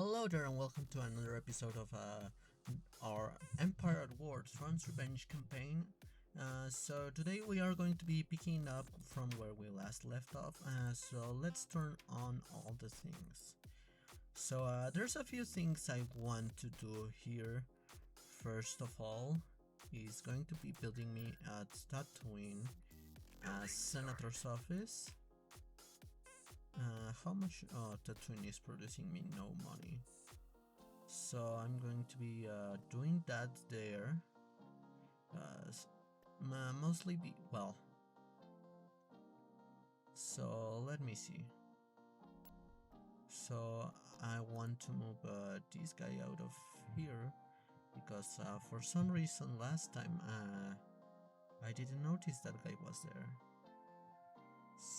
Hello there and welcome to another episode of our Empire at War Thrawn's Revenge campaign. So today we are going to be picking up from where we last left off, so let's turn on all the things. So there's a few things I want to do here. First of all is going to be building me at Tatooine a senator's office. How much? Oh, Tatooine is producing me no money. So I'm going to be doing that there. Mostly be, well. So let me see. So I want to move this guy out of here because for some reason last time I didn't notice that guy was there.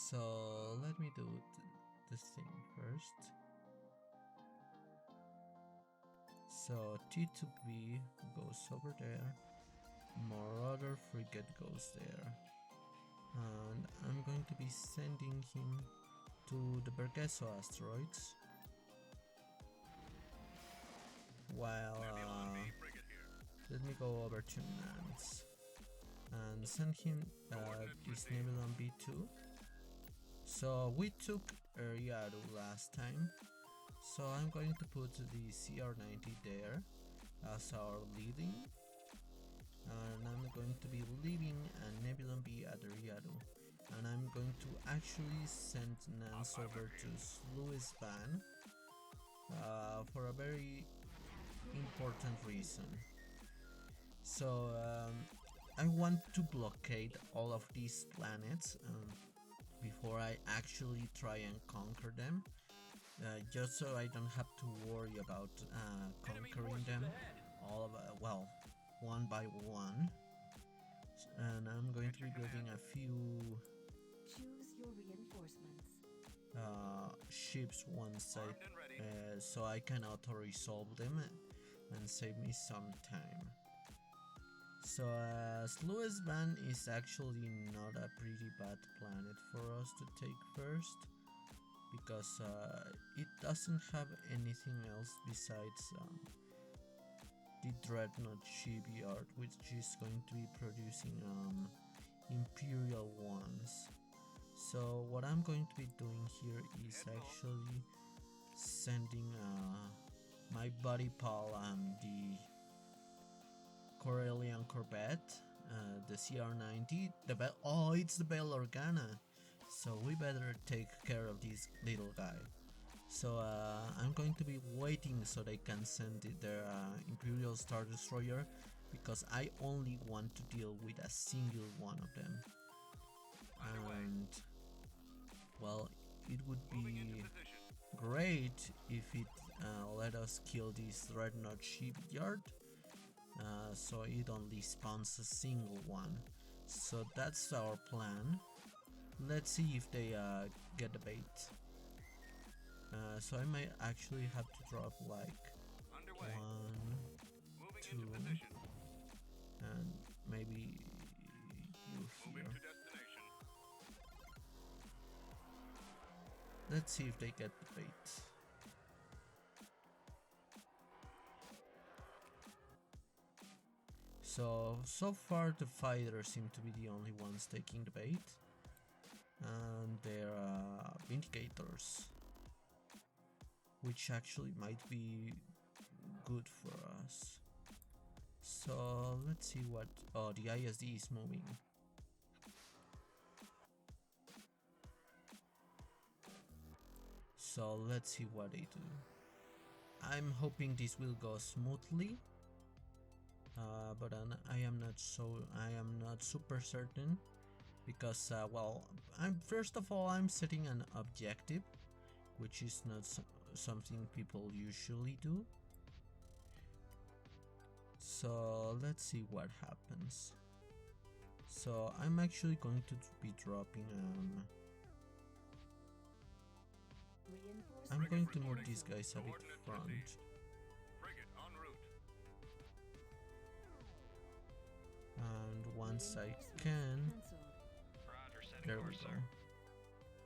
So let me do this thing first. So T2B goes over there, Marauder Frigate goes there, and I'm going to be sending him to the Bergeso asteroids, while let me go over to Nance and send him this Nebula B2. So we took EAWx last time, so I'm going to put the CR90 there as our leading, and I'm going to be leaving a Nebula B at EAWx, and I'm going to actually send Nance over to Louis Van for a very important reason. So I want to blockade all of these planets before I actually try and conquer them, just so I don't have to worry about conquering them all of, well, one by one. And I'm going to be building a few ships once so I can auto-resolve them and save me some time. So Louis Van is actually not a pretty bad planet for us to take first, because it doesn't have anything else besides the Dreadnought shipyard, which is going to be producing Imperial ones. So what I'm going to be doing here is actually sending my buddy Paul the Corellian Corvette, the CR90, it's the Bell Organa, so we better take care of this little guy. So I'm going to be waiting so they can send their Imperial Star Destroyer, because I only want to deal with a single one of them. And well, it would be great if it let us kill this Dreadnought shipyard, so it only spawns a single one. So that's our plan. Let's see if they get the bait. So I might actually have to drop like 1, 2, and maybe you here. Let's see if they get the bait. So far the fighters seem to be the only ones taking the bait, and they're Vindicators, which actually might be good for us. So let's see what... oh, the ISD is moving. So let's see what they do. I'm hoping this will go smoothly, but I am not super certain, because well, first of all I'm setting an objective, which is not something people usually do. So let's see what happens. So I'm actually going to be dropping I'm going to move these guys a bit front. And once I can, there we go.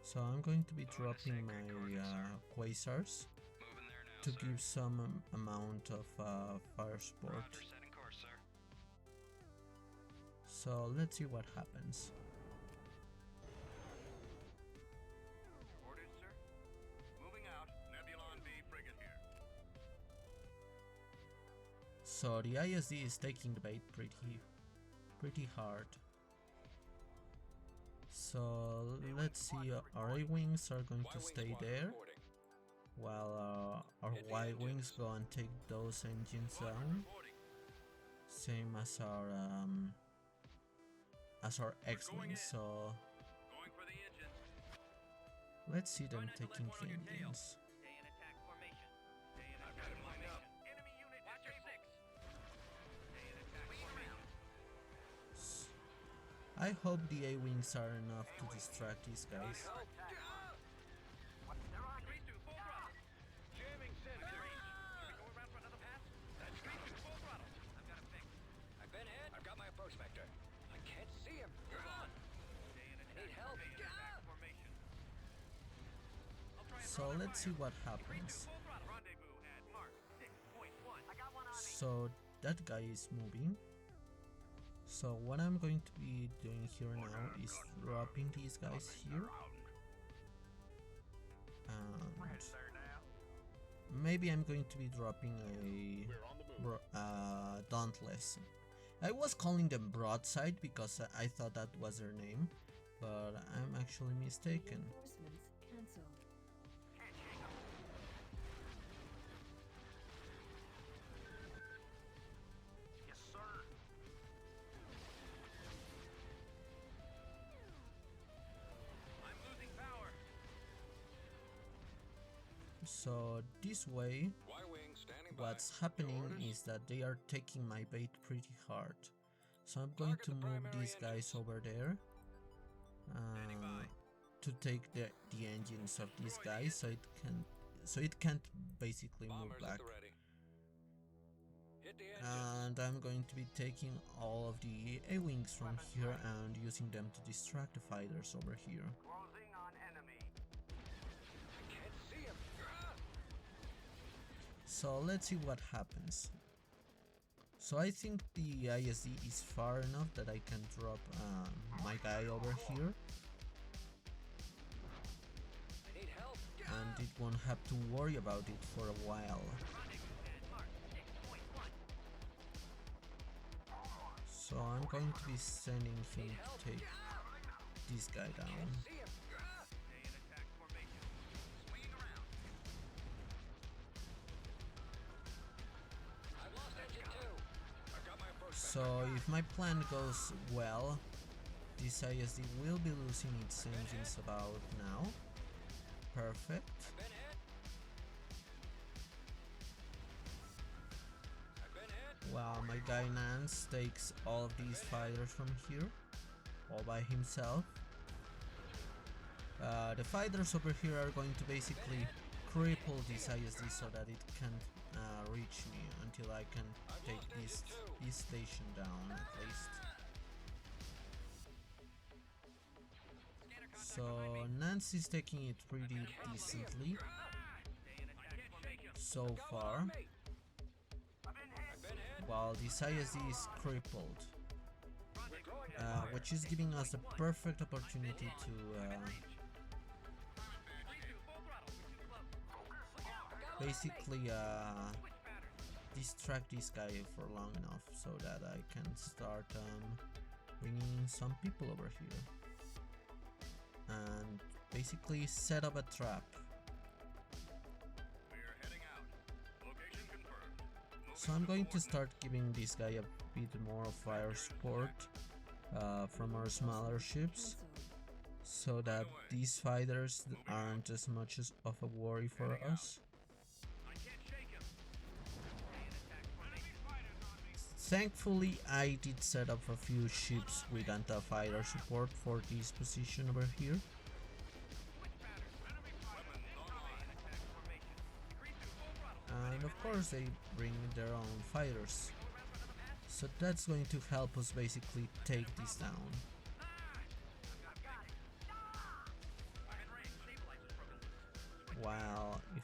So I'm going to be dropping my quasars to give some amount of fire support. So let's see what happens. Orders, sir. Moving out. Nebulon B frigate here. So the ISD is taking the bait pretty hard. So let's see, our A-wings are going to stay there, while our Y-wings go and take those engines down. Same as our X-wings. So let's see them taking the engines. I hope the A-wings are enough to distract these guys. I've got my approach vector. I can't see him. I need help.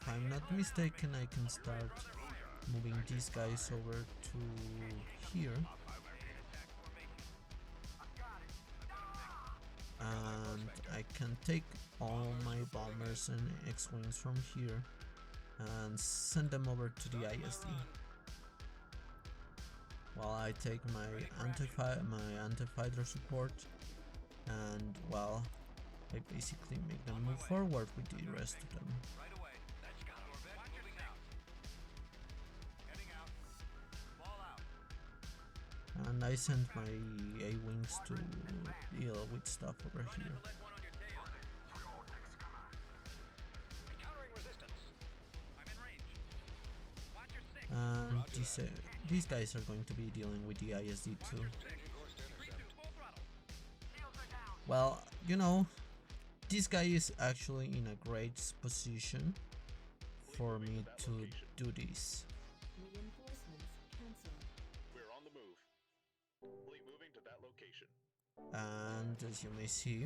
if I'm not mistaken, I can start moving these guys over to here. And I can take all my bombers and X-Wings from here and send them over to the ISD. While I take my anti-fighter support, and well, I basically make them move forward with the rest of them. And I send my A-Wings to deal with stuff over here. And these guys are going to be dealing with the ISD too. Well, you know, this guy is actually in a great position for me to do this. We're on the move. Moving to that location. And as you may see,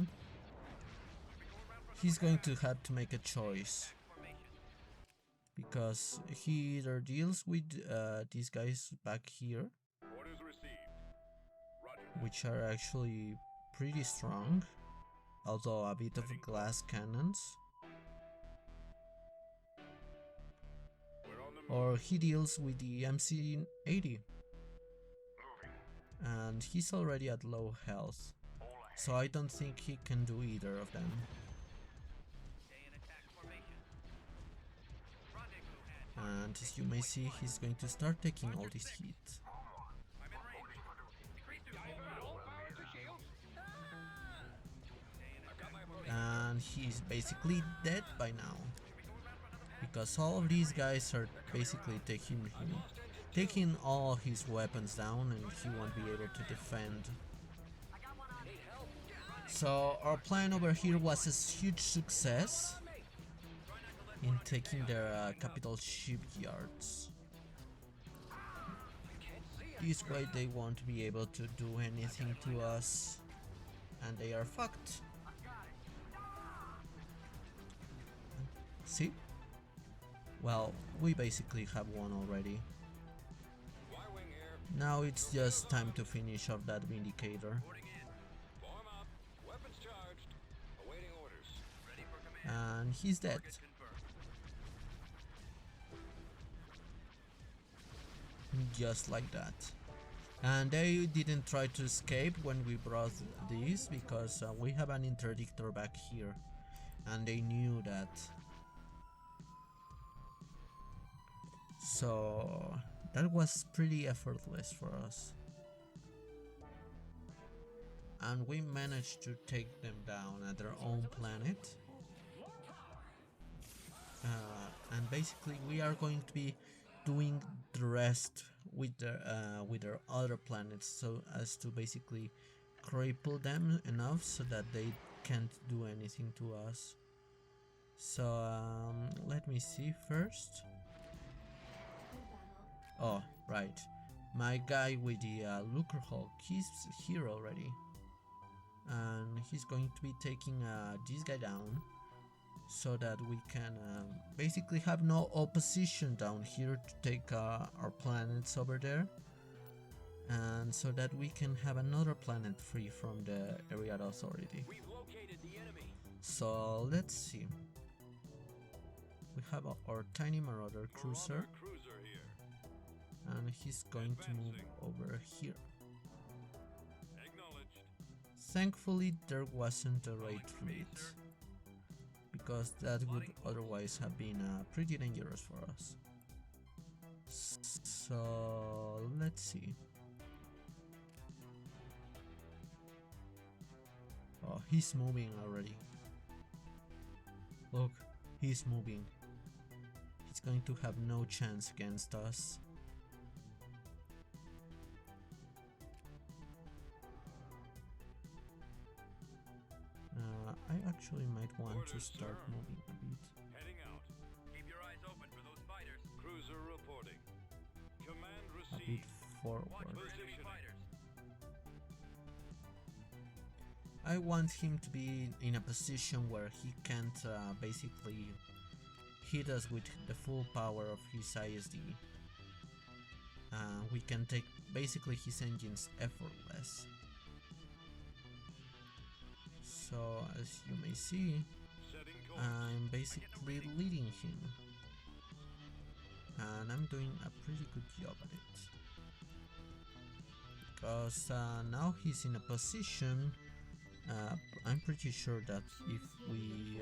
he's going to have to make a choice, because he either deals with these guys back here, which are actually pretty strong, although a bit of glass cannons, or he deals with the MC-80, and he's already at low health, so I don't think he can do either of them. And as you may see, he's going to start taking all this heat. And he's basically dead by now, because all of these guys are basically taking all his weapons down, and he won't be able to defend. So our plan over here was a huge success in taking their capital shipyards. This way they won't be able to do anything to us, and they are fucked. See? Well, we basically have won already. Now it's just time to finish off that Vindicator. And he's dead. Just like that. And they didn't try to escape when we brought these, because we have an interdictor back here, and they knew that. So that was pretty effortless for us, and we managed to take them down at their own planet. And basically we are going to be doing the rest with their other planets, so as to basically cripple them enough so that they can't do anything to us. So let me see first. Oh, right. My guy with the Looker Hulk, he's here already. And he's going to be taking this guy down, so that we can basically have no opposition down here to take our planets over there. And so that we can have another planet free from the area authority. So let's see. We have our tiny Marauder cruiser. And he's going to move over here. Thankfully there wasn't a raid fleet, because that would otherwise have been pretty dangerous for us. So let's see. Oh, he's moving already. Look, he's moving. He's going to have no chance against us. I actually might want to start moving a bit. Heading out. Keep your eyes open for those fighters. Cruiser reporting. Command A received. bit forward. Position. Fighters. I want him to be in a position where he can't hit us with the full power of his ISD. We can take basically his engines effortless. So as you may see, I'm basically leading him, and I'm doing a pretty good job at it, because now he's in a position, I'm pretty sure that if we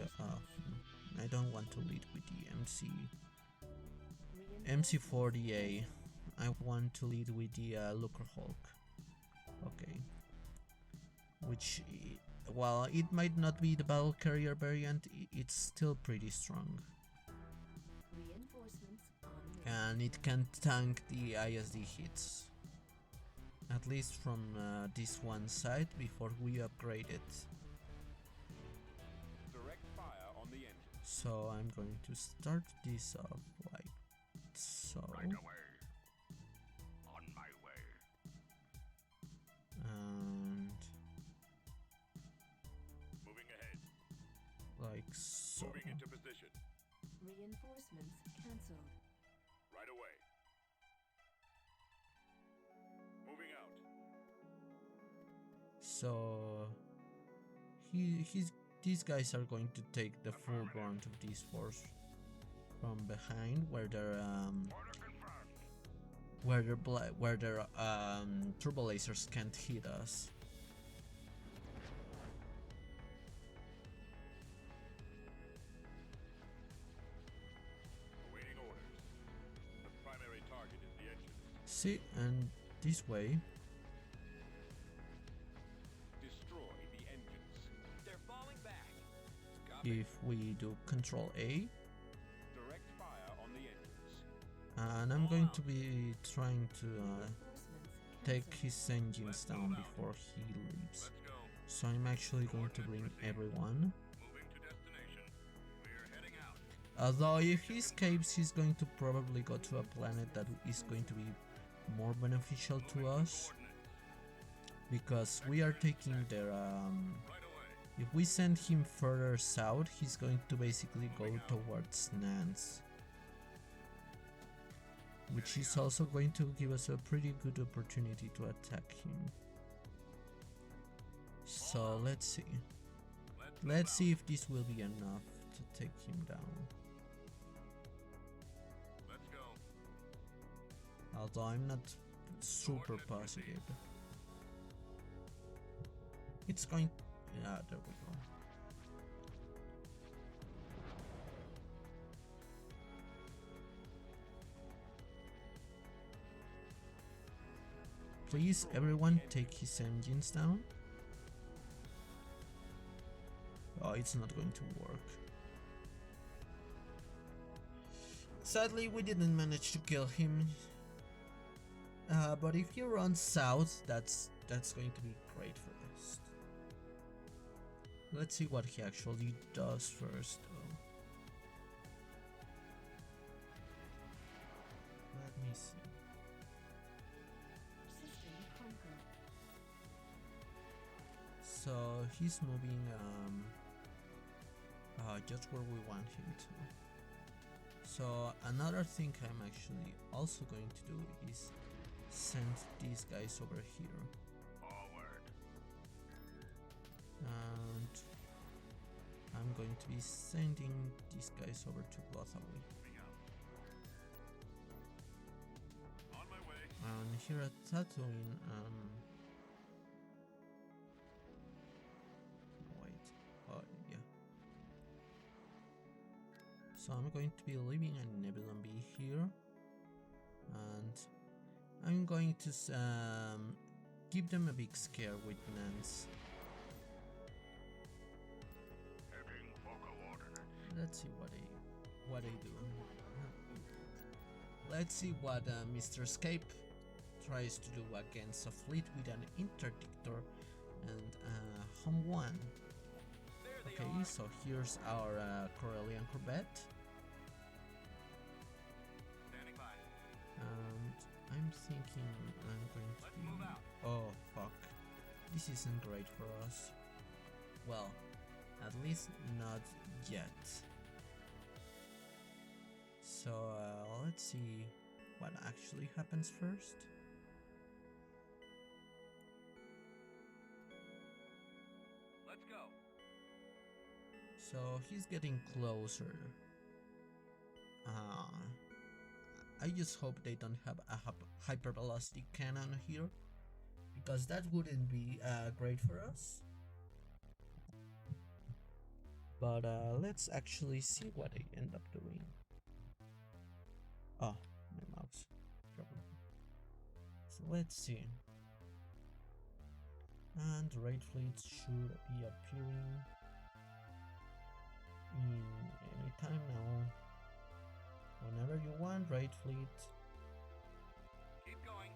I don't want to lead with the MC40A, I want to lead with the Looker Hulk. Okay, which, while it might not be the battle carrier variant, it's still pretty strong. And it can tank the ISD hits, at least from this one side, before we upgrade it. Direct fire on the engine. So I'm going to start this off like so. Right away. On my way. And Moving ahead. like so. Moving into position. Reinforcements cancelled. Right away. Moving out. So these guys are going to take the full brunt of this force from behind, where their turbo lasers can't hit us. Awaiting orders. The primary target is the engine. See, and this way, Destroy the engines. They're falling back. Copy. if we do Control A, Direct fire on the engines. and I'm going to be trying to Reinforcements take cancelled. his engines down before he leaves. Let's go. So I'm actually going to bring everyone. Moving to destination. We're heading out. Although if he escapes, he's going to probably go to a planet that is going to be more beneficial to us, because we are taking their Right away. if we send him further south, he's going to basically go towards Nance, which is also going to give us a pretty good opportunity to attack him. So let's see. Let's see if this will be enough to take him down. Let's go. Although I'm not super positive. It's going... yeah, there we go. Please, everyone, take his engines down. Oh, it's not going to work. Sadly, we didn't manage to kill him. But if he runs south, that's going to be great for us. Let's see what he actually does first, though. Let me see. System conquered. So he's moving just where we want him to. So another thing I'm actually also going to do is send these guys over here. Forward. And I'm going to be sending these guys over to Gothaway. Moving out. On my way. And here at Tatooine, wait, oh yeah. So I'm going to be leaving a Nebula B here, and I'm going to give them a big scare with Nance. Having focal order. Let's see what I do. Let's see what Mr. Escape tries to do against a fleet with an interdictor and Home 1. There they Okay, are. so here's our Corellian Corvette, Standing by. and I'm thinking I'm going to Let's be... move out. Oh fuck, this isn't great for us. Well, at least not yet. So let's see what actually happens first. Let's go. So he's getting closer. I just hope they don't have a hypervelocity cannon here, because that wouldn't be great for us. But let's actually see what they end up doing. Oh, my mouse. So let's see. And raid fleets should be appearing in any time now. Whenever you want, raid fleet. Keep going.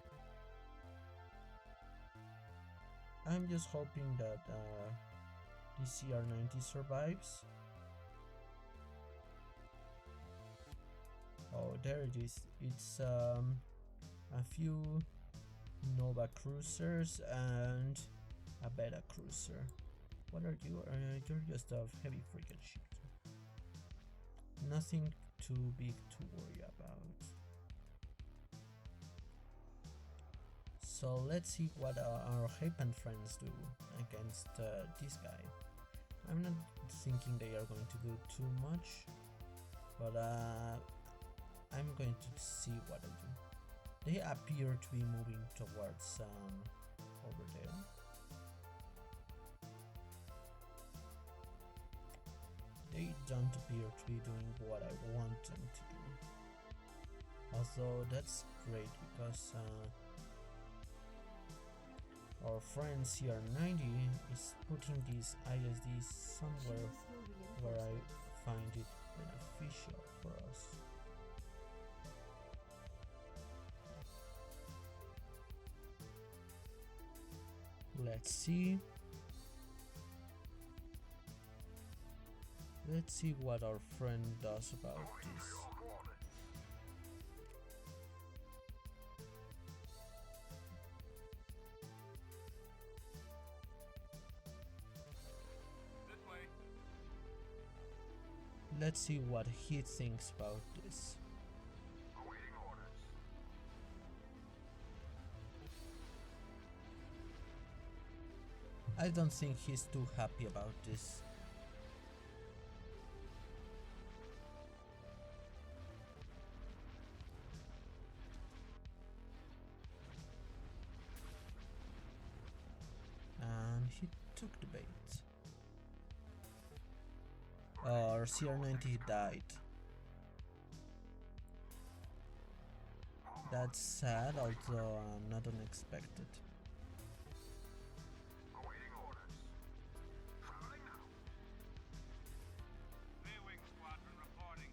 I'm just hoping that the CR90 survives. Oh, there it is. It's a few Nova cruisers and a beta cruiser. What are you? You're just a heavy frigate ship. Nothing too big to worry about. So let's see what our Hapen friends do against this guy. I'm not thinking they are going to do too much, but I'm going to see what they do. They appear to be moving towards over there. They don't appear to be doing what I want them to do. Although that's great, because our friend CR90 is putting these ISDs somewhere where I find it beneficial for us. Let's see. Let's see what our friend does about this. This way. Let's see what he thinks about this. Awaiting orders. I don't think he's too happy about this. And he took the bait. Our CR90 died. That's sad, although not unexpected. Awaiting orders. Traveling now. EAWx Squadron reporting.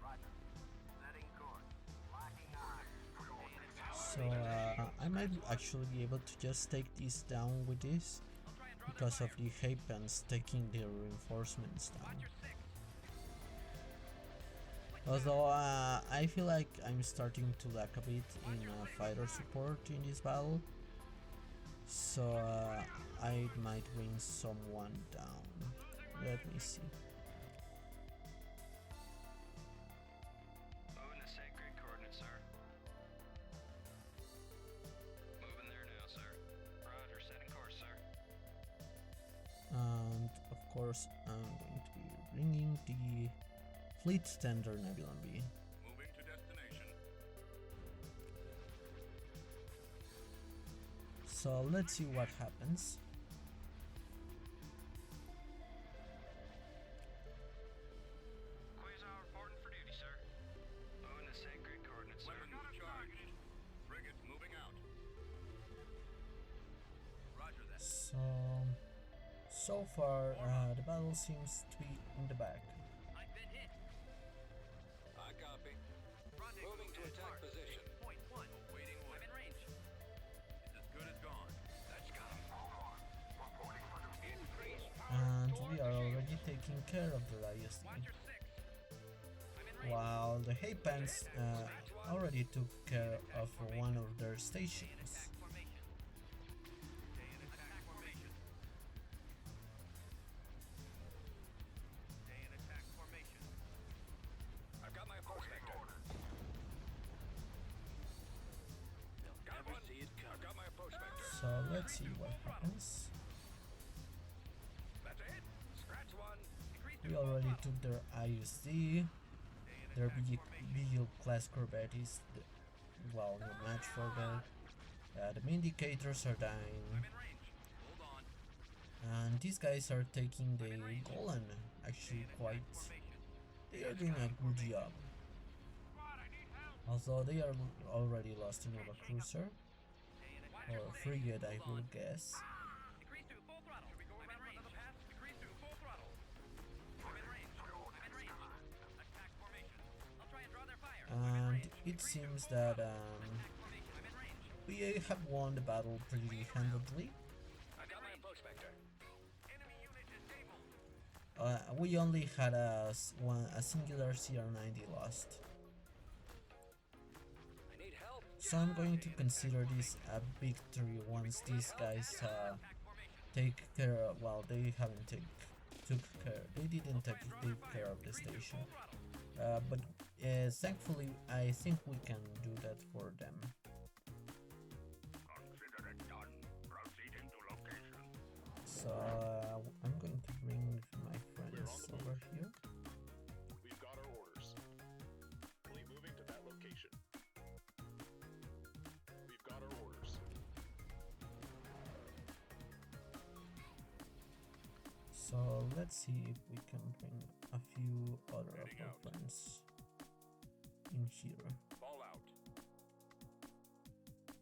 Roger. Setting course. Locking on. So I might actually be able to just take this down with this, because of the Hapens taking the reinforcements down. Although I feel like I'm starting to lack a bit in fighter support in this battle, so I might bring someone down. Let me see. Moving to sacred coordinates, sir. Moving there now, sir. Roger, setting course, sir. And of course I'm going to be bringing the Fleet Standard Nebula B. Moving to destination. So let's see what happens. Quasar reporting for duty, sir. Moving to sacred coordinates, sir. Weapons charged. Frigates moving out. Roger that. So far the battle seems to be in the back. I've been hit. I copy. Rendezvous Moving to attack marked. position. Point one. Waiting order. I'm in range. It's as good as gone. Let's go. Reporting for duty. Increase And we are already taking care of the ISD. Watcher 6. I'm in range. While the Hapens already took care of one of their stations. Attack formation. Stay in attack formation. Stay in attack formation. I've got my approach vector. let's see what happens. That's it. Scratch one. We already took their ISD. Their Vigil class corvette is, well, no match for them. The indicators are dying. And these guys are taking the Golan, actually quite. They are doing a good job. Although they are already lost to Nova Cruiser. Or frigate, I would guess. And it seems that we have won the battle pretty handedly. We only had a singular CR90 lost. So I'm going to consider this a victory once these guys take care of, well, they haven't they didn't take care of the station. But thankfully I think we can do that for them. So I'm going to bring my friends over here. We've got our orders. Fleet moving to that location. We've got our orders. So let's see if we can bring a few other of our friends in here. Fall out.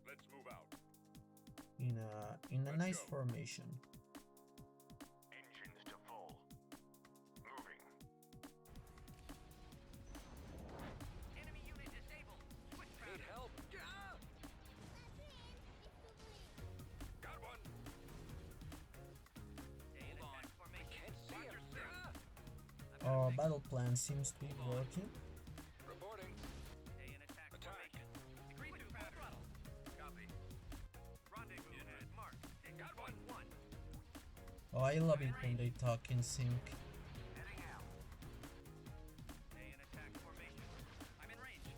Let's move out. In a nice formation. Engines to full. Moving. Enemy unit disabled. Need help? Got one. Hold on. I can't see him. Our battle plan seems to be working. Reporting. Attack. Agreed to full throttle. Copy. Rendezvous at mark. Got one. Oh, I love it when they talk in sync. Heading out. Attack formation. I'm in range.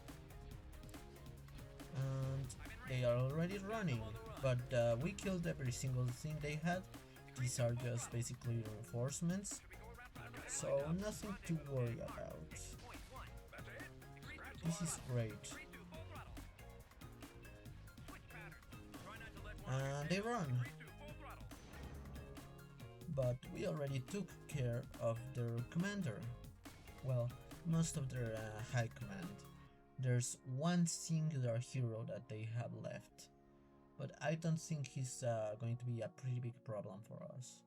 And they are already running, but we killed every single thing they had. These are just basically reinforcements, so nothing to worry about. This is great. And they run. But we already took care of their commander. Well, most of their high command. There's one singular hero that they have left, but I don't think he's going to be a pretty big problem for us.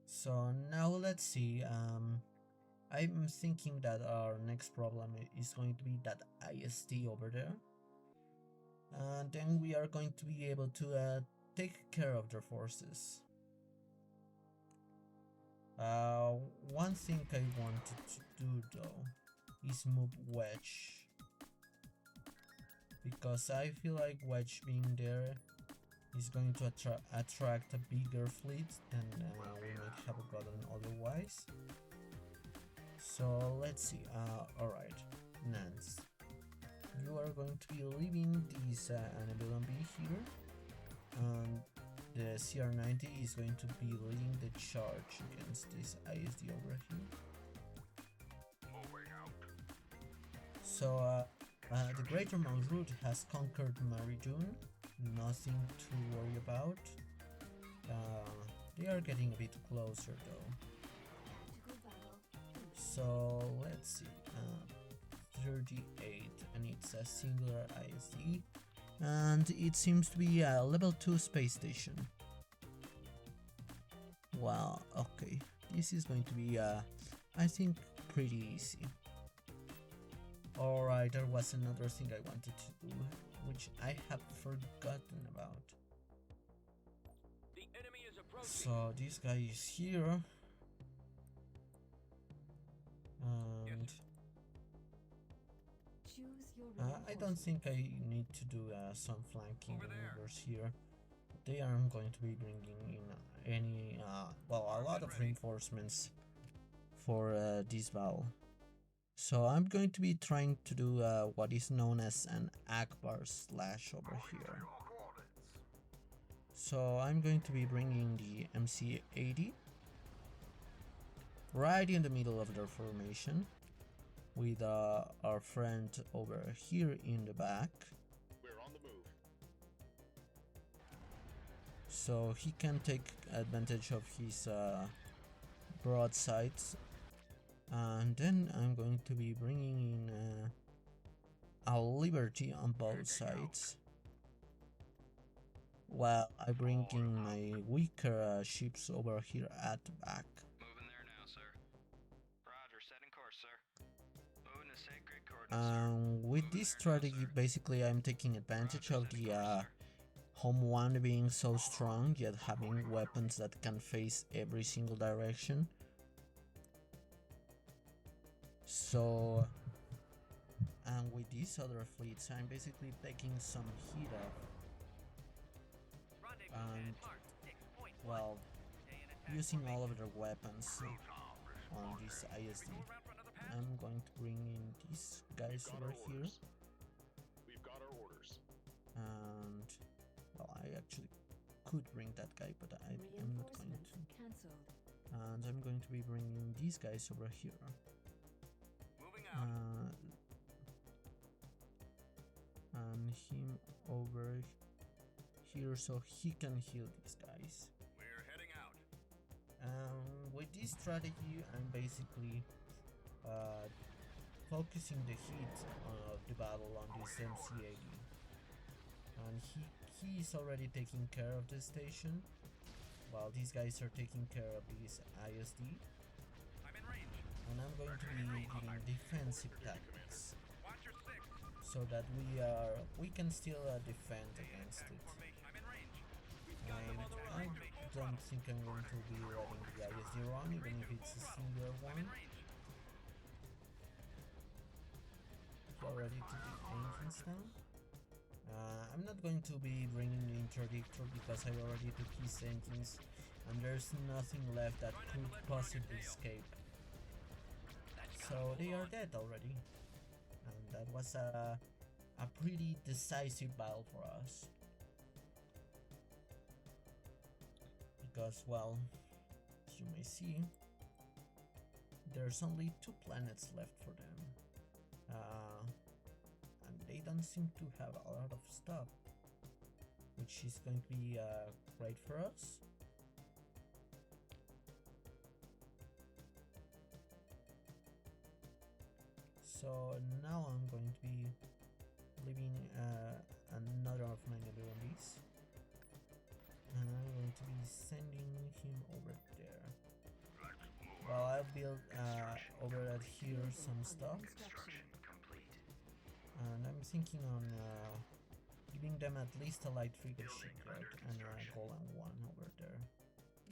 So now let's see. I'm thinking that our next problem is going to be that ISD over there, and then we are going to be able to take care of their forces. One thing I wanted to do though is move Wedge, because I feel like Wedge being there is going to attract a bigger fleet than we might have gotten otherwise. So let's see. Alright, Nance, you are going to be leaving this Nebula B here, and the CR90 is going to be leading the charge against this ISD over here. So the Greater Mount Route has conquered Marijun, nothing to worry about. They are getting a bit closer though. So let's see, 38, and it's a singular ISD, and it seems to be a level 2 space station. Wow, okay, this is going to be I think pretty easy. Alright, there was another thing I wanted to do, which I have forgotten about. The enemy is approaching. So this guy is here, and Choose your I don't think I need to do some flanking maneuvers here. They aren't going to be bringing in any, well, a lot of reinforcements for this battle. So I'm going to be trying to do what is known as an Akbar slash over here. So I'm going to be bringing the MC-80 right in the middle of their formation, with our friend over here in the back, We're on the move. so he can take advantage of his broadsides. And then I'm going to be bringing in a Liberty on both sides, while I bring in my weaker ships over here at the back. Moving there now, sir. Roger, setting course, sir. Moving to sacred coordinates, sir. With this strategy, basically I'm taking advantage of the home one being so strong, yet having weapons that can face every single direction. So, and with these other fleets, I'm basically taking some heat off, and, well, using all of their weapons on this ISD. I'm going to bring in these guys over here, We've got our orders. and, well, I actually could bring that guy, but I'm not going Reinforcements to. cancelled. And I'm going to be bringing these guys over here. Moving out. And him over here so he can heal these guys. We're heading out. With this strategy, I'm basically focusing the heat of the battle on this MC-80, and he is already taking care of the station, while these guys are taking care of this ISD. I'm in range. And I'm going to be giving defensive tactics, Watch your six. so that we can still defend against it. Formation. I'm in range. And I don't think I'm going to be letting the ISD run, even if it's a singular one. Already to the engines now. I'm not going to be bringing the interdictor because I already took his engines, and there's nothing left that could possibly escape. So they are dead already, and that was a pretty decisive battle for us. Because, well, as you may see, there's only 2 planets left for them. And they don't seem to have a lot of stuff, which is going to be great for us. So now I'm going to be leaving another of my Naboos, and I'm going to be sending him over there. Well, I built over at here some stuff, Construction. and I'm thinking on giving them at least a light frigate shipyard and a Golem one over there,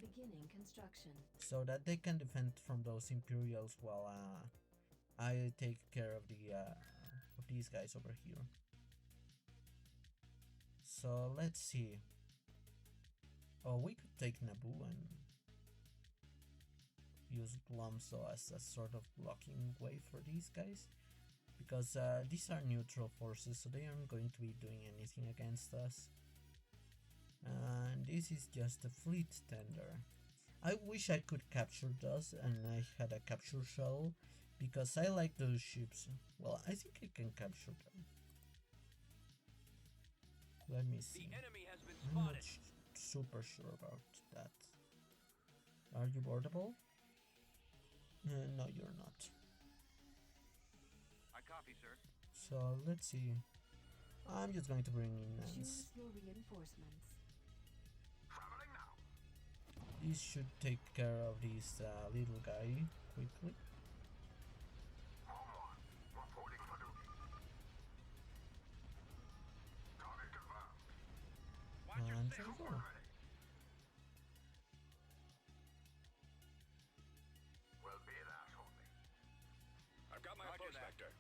Beginning construction. so that they can defend from those Imperials while I take care of these guys over here. So let's see. Oh, we could take Naboo and use Glumso as a sort of blocking way for these guys, because these are neutral forces, so they aren't going to be doing anything against us. And this is just a fleet tender. I wish I could capture those and I had a capture shuttle, because I like those ships. Well, I think I can capture them. Let me see. The enemy has been I'm not spotted. super sure about that. Are you boardable? No, you're not. I copy, sir. So let's see. I'm just going to bring in Nance. Choose your reinforcements. This should take care of this little guy quickly. Watch your And six. there we go. I've got my Roger approach that. vector.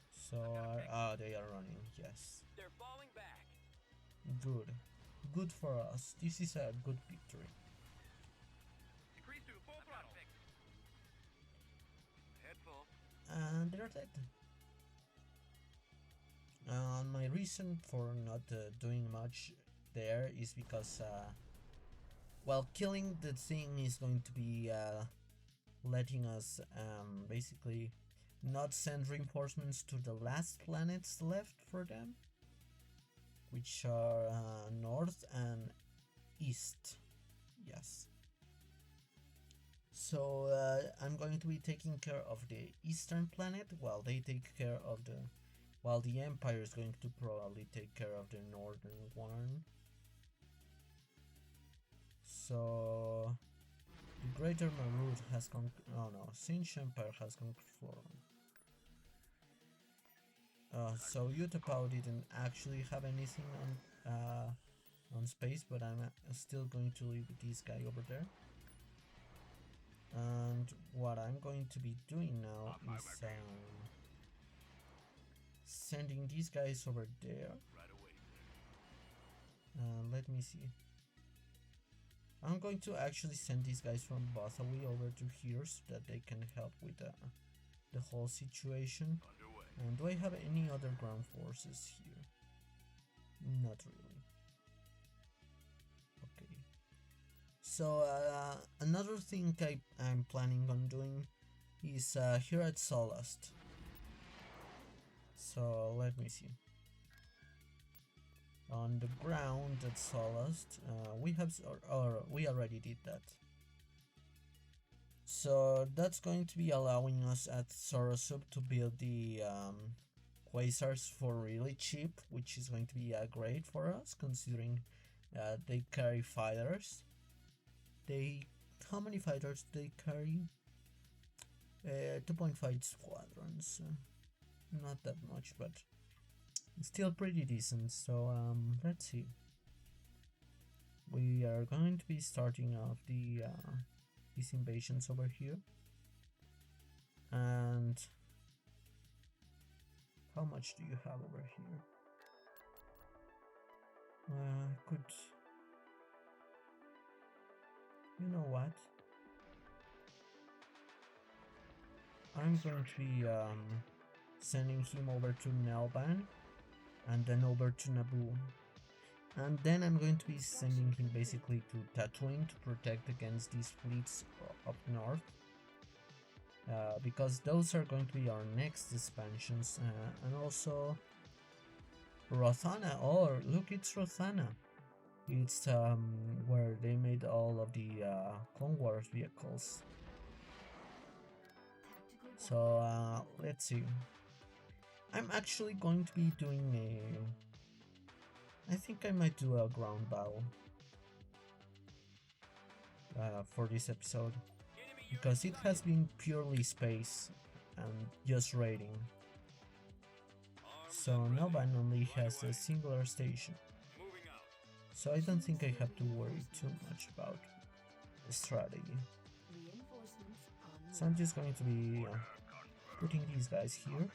So they are running. Yes, They're falling back. good, good for us. This is a good victory. Decrease to full throttle. Head full. And they're dead. My reason for not doing much there is because well, killing the thing is going to be letting us basically not send reinforcements to the last planets left for them, which are north and east. Yes. So I'm going to be taking care of the eastern planet while they take care of the... while the Empire is going to probably take care of the northern one. So the Greater Marut has conquered... oh no, Sinch Empire has conquered Thrawn. So Utapau didn't actually have anything on space, but I'm still going to leave this guy over there. And what I'm going to be doing now is sending these guys over there. Let me see. I'm going to actually send these guys from Bothawi over to here so that they can help with the whole situation. And do I have any other ground forces here? Not really. Okay. So another thing I'm planning on doing is here at Solast. So let me see. On the ground at Solast, we have, or we already did that. So that's going to be allowing us at Sorosub to build the quasars for really cheap, which is going to be great for us considering they carry fighters. How many fighters do they carry? 2.5 squadrons. Not that much, but still pretty decent. So let's see. We are going to be starting off the these invasions over here. And how much do you have over here? Could... you know what? I'm going to be sending him over to Melban and then over to Naboo. And then I'm going to be sending him basically to Tatooine to protect against these fleets up north. Because those are going to be our next expansions. And also Rothana. Oh, look, it's Rothana. It's where they made all of the Clone Wars vehicles. So let's see. I'm actually going to be doing I think I might do a ground battle for this episode, because it has been purely space and just raiding. So Melban only has a singular station, so I don't think I have to worry too much about the strategy. So I'm just going to be putting these guys here.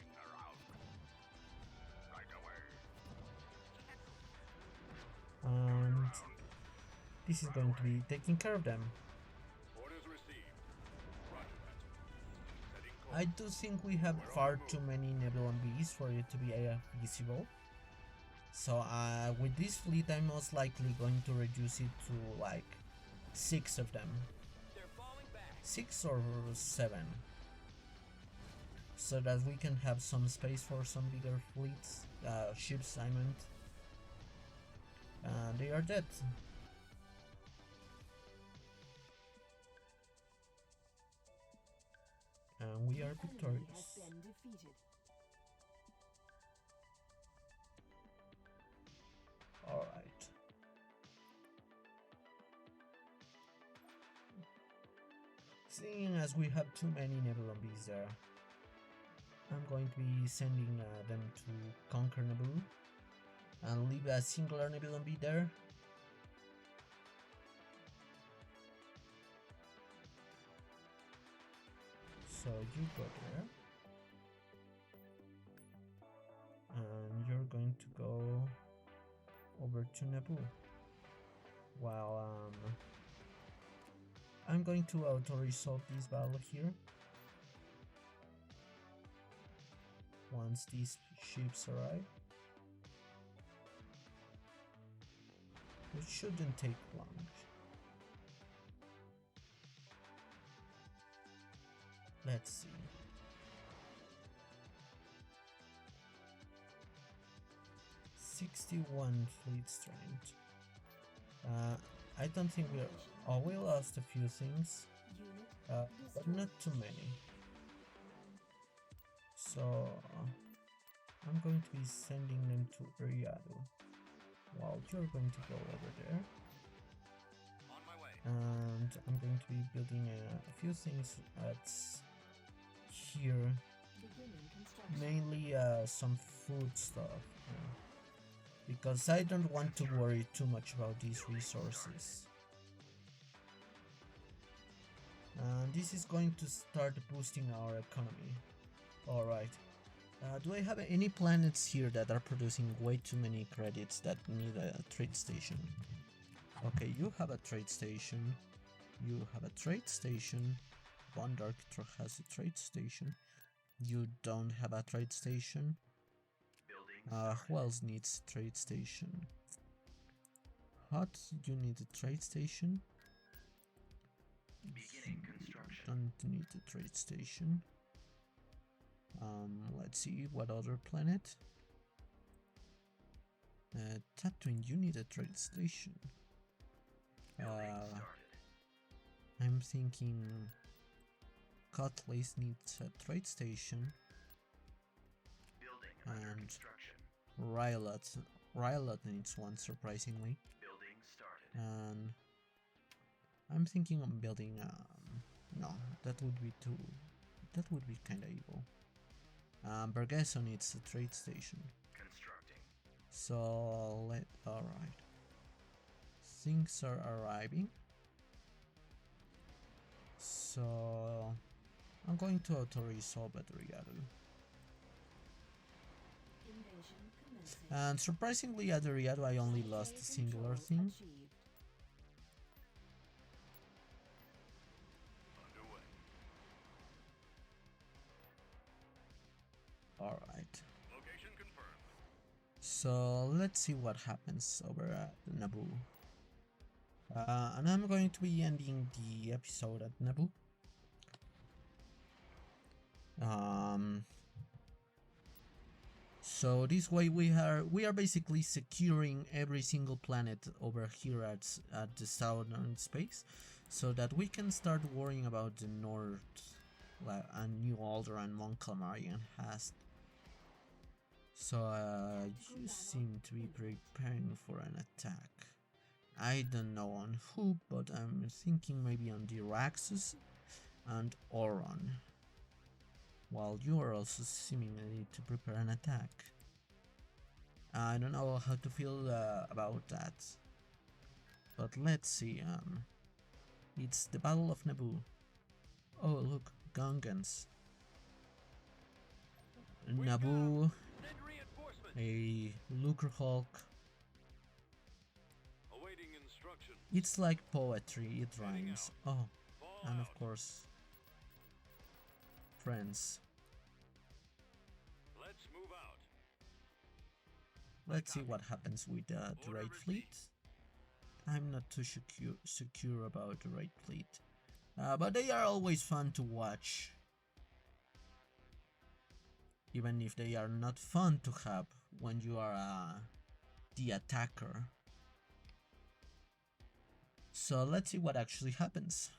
And this is going to be taking care of them. I do think we have far too many Nebulan Bees for it to be feasible. So with this fleet I'm most likely going to reduce it to like 6 of them. 6 or 7. So that we can have some space for some bigger fleets, ships I meant. They are dead. And we are victorious. Alright. Seeing as we have too many Nebulan Bees there, I'm going to be sending them to conquer Naboo and leave a singular Nebulan Bee there. So you go there, and you're going to go over to Naboo, while I'm going to auto-resolve this battle here once these ships arrive. It shouldn't take long. Let's see. '61 fleet strength. I don't think we're. Oh, we lost a few things, but not too many. So I'm going to be sending them to Iriado, while you're going to go over there. On my way. And I'm going to be building a few things at here, Beginning construction. mainly some food stuff, because I don't want to worry too much about these resources. And this is going to start boosting our economy. Alright. Do I have any planets here that are producing way too many credits that need a trade station? Okay, you have a trade station. You have a trade station. One Dark has a trade station. You don't have a trade station. Who else needs a trade station? Hot, you need a trade station. Beginning construction. Don't need a trade station. Let's see what other planet. Tatooine, you need a trade station. I'm thinking Cutlass needs a trade station. Building under And construction. Rylot needs one, surprisingly. Building started. And I'm thinking of building no, that would be kinda evil. Bergeso needs a trade station. Constructing. So alright. Things are arriving. So I'm going to auto-resolve at Iriado. Invasion commencing. And surprisingly at Iriado I only lost a singular Control thing. achieved. Underway. Alright. Location confirmed. So let's see what happens over at Naboo. And I'm going to be ending the episode at Naboo. So this way we are basically securing every single planet over here at the southern space, so that we can start worrying about the north, and New Alderaan and Mon Calamari and Hast. So you seem to be preparing for an attack. I don't know on who, but I'm thinking maybe on the Raxus and Oron. While you are also seemingly to prepare an attack. I don't know how to feel about that. But let's see, it's the Battle of Naboo. Oh look, Gungans. Naboo, Send reinforcements. a Lucrehawk. Awaiting instruction. It's like poetry, it rhymes. Oh, Fall and out. of course, friends. Let's move out. Let's see what happens with the raid fleet. I'm not too secure about the raid fleet, but they are always fun to watch, even if they are not fun to have when you are the attacker. So let's see what actually happens.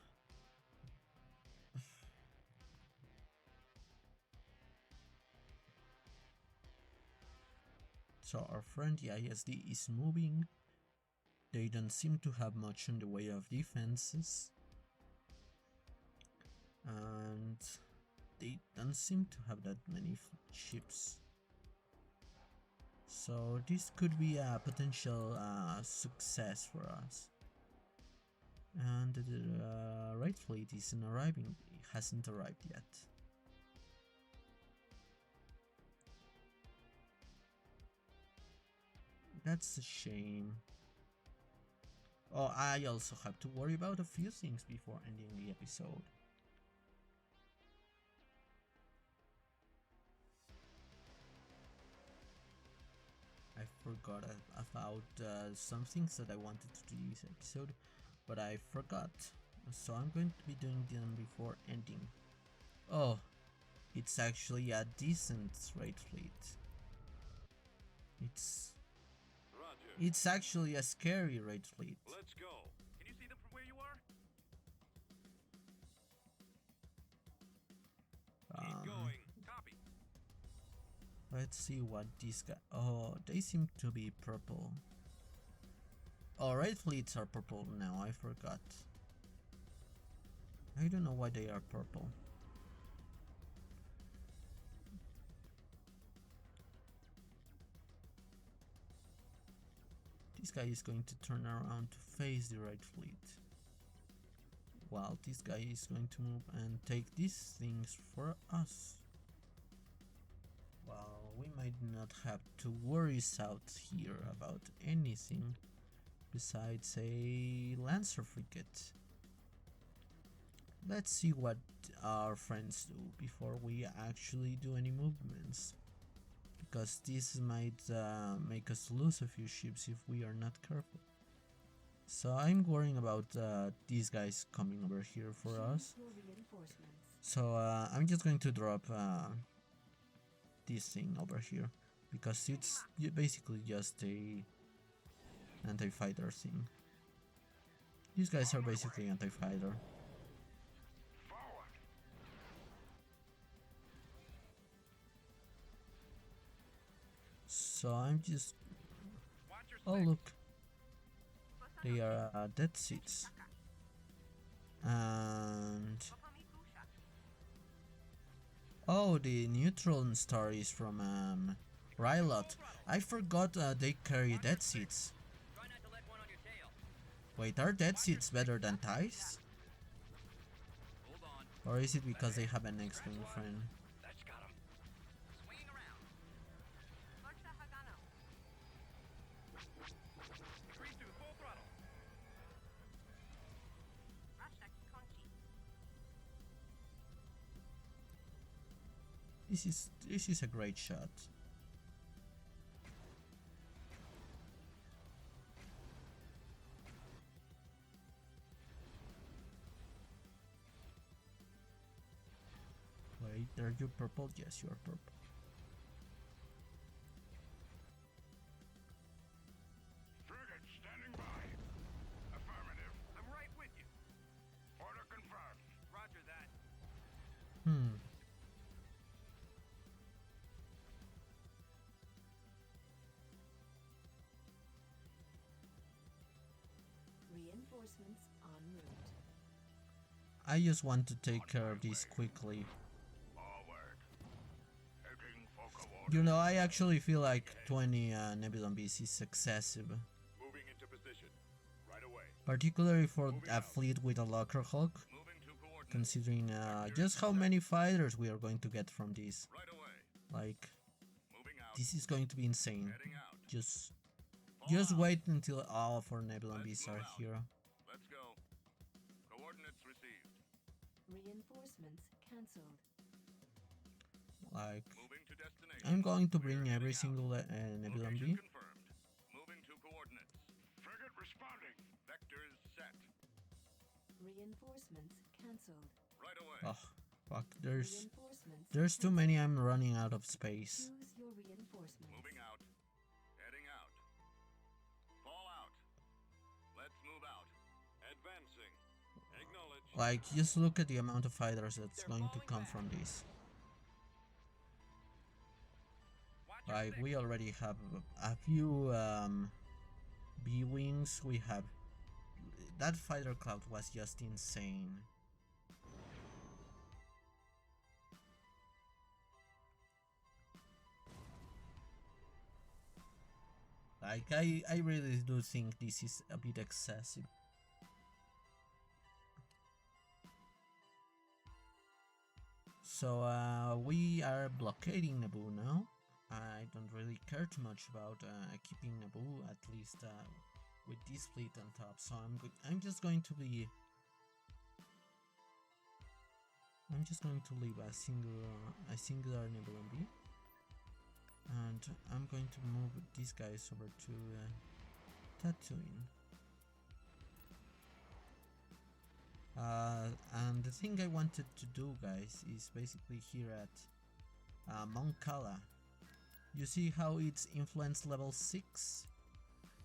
So our friend the ISD is moving. They don't seem to have much in the way of defenses. And they don't seem to have that many ships. So this could be a potential success for us. And the raid fleet isn't arriving. It hasn't arrived yet. That's a shame. Oh, I also have to worry about a few things before ending the episode. I forgot about some things that I wanted to do this episode, but I forgot. So I'm going to be doing them before ending. Oh, it's actually a decent raid fleet. Roger. It's actually a scary raid fleet. Let's go. Can you see them from where you are? Keep going. Copy. Let's see what these guys. Oh, they seem to be purple. Oh, raid fleets are purple now. I forgot. I don't know why they are purple. This guy is going to turn around to face the right fleet, while this guy is going to move and take these things for us. Well, we might not have to worry out here about anything besides a Lancer frigate. Let's see what our friends do before we actually do any movements, because this might make us lose a few ships if we are not careful. So I'm worrying about these guys coming over here for us. So I'm just going to drop this thing over here, because it's basically just a anti-fighter thing. These guys are basically anti-fighter. So I'm just... Oh look, they are dead seats. And... oh, the neutron star is from Rylot. I forgot they carry dead seats. Try not to let one on your tail. Wait, are dead seats better than ties? Hold on. Or is it because they have an X-Wing friend? That's got him. Swinging around. Increase to full throttle. This is a great shot. Wait, are you purple? Yes, you are purple. Frigate standing by. Affirmative. I'm right with you. Order confirmed. Roger that. Reinforcements en route. I just want to take care of this quickly. Forward. Heading for coordinates. You know, I actually feel like 20 Nebula bees is excessive, Moving into position. Right away. particularly for a fleet with a Locker Hulk, Moving to coordinates. considering just how many fighters we are going to get from this. Right away. Like, Moving out. this is going to be insane. Heading out. Just wait until all of our Nebula bees are here. Let's go. Coordinates received. Reinforcements cancelled. Like, Moving to destination. I'm going to bring every single Nebula bee. Location confirmed. Moving to coordinates. Frigate responding. Vectors set. Reinforcements cancelled. Right away. Oh, fuck, there's Reinforcements too many, I'm running out of space. Choose your reinforcements. Moving out. Heading out. Fall out. Let's move out. Advancing. Acknowledge. Like, just look at the amount of fighters that's going to come from this. Watch your Like, six. we already have a few B-Wings, we have... That fighter cloud was just insane. Like, I really do think this is a bit excessive. So, we are blockading Naboo now. I don't really care too much about keeping Naboo, at least with this fleet on top. So I'm just going to leave a singular Nebula B. And I'm going to move these guys over to Tatooine. And the thing I wanted to do, guys, is basically here at Mount Kala. You see how it's influence level 6?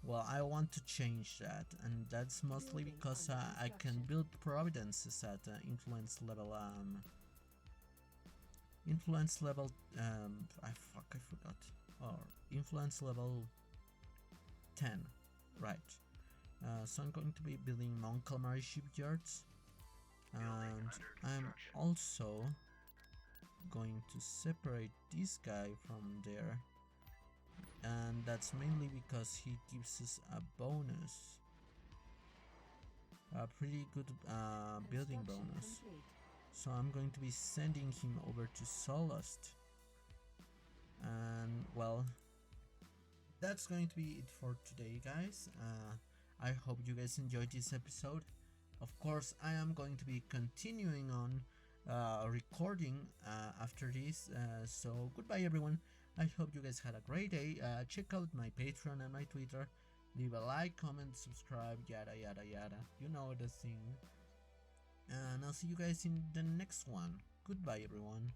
Well, I want to change that, and that's mostly because I can build providences at influence level I forgot. Or influence level 10, right? So I'm going to be building Mount Calamari shipyards, and I'm also going to separate this guy from there, and that's mainly because he gives us a bonus, a pretty good building bonus. So I'm going to be sending him over to Solast, and well, that's going to be it for today, guys. I hope you guys enjoyed this episode. Of course, I am going to be continuing on recording after this, so goodbye everyone. I hope you guys had a great day. Check out my Patreon and my Twitter. Leave a like, comment, subscribe, yada yada yada. You know the thing. And I'll see you guys in the next one. Goodbye everyone.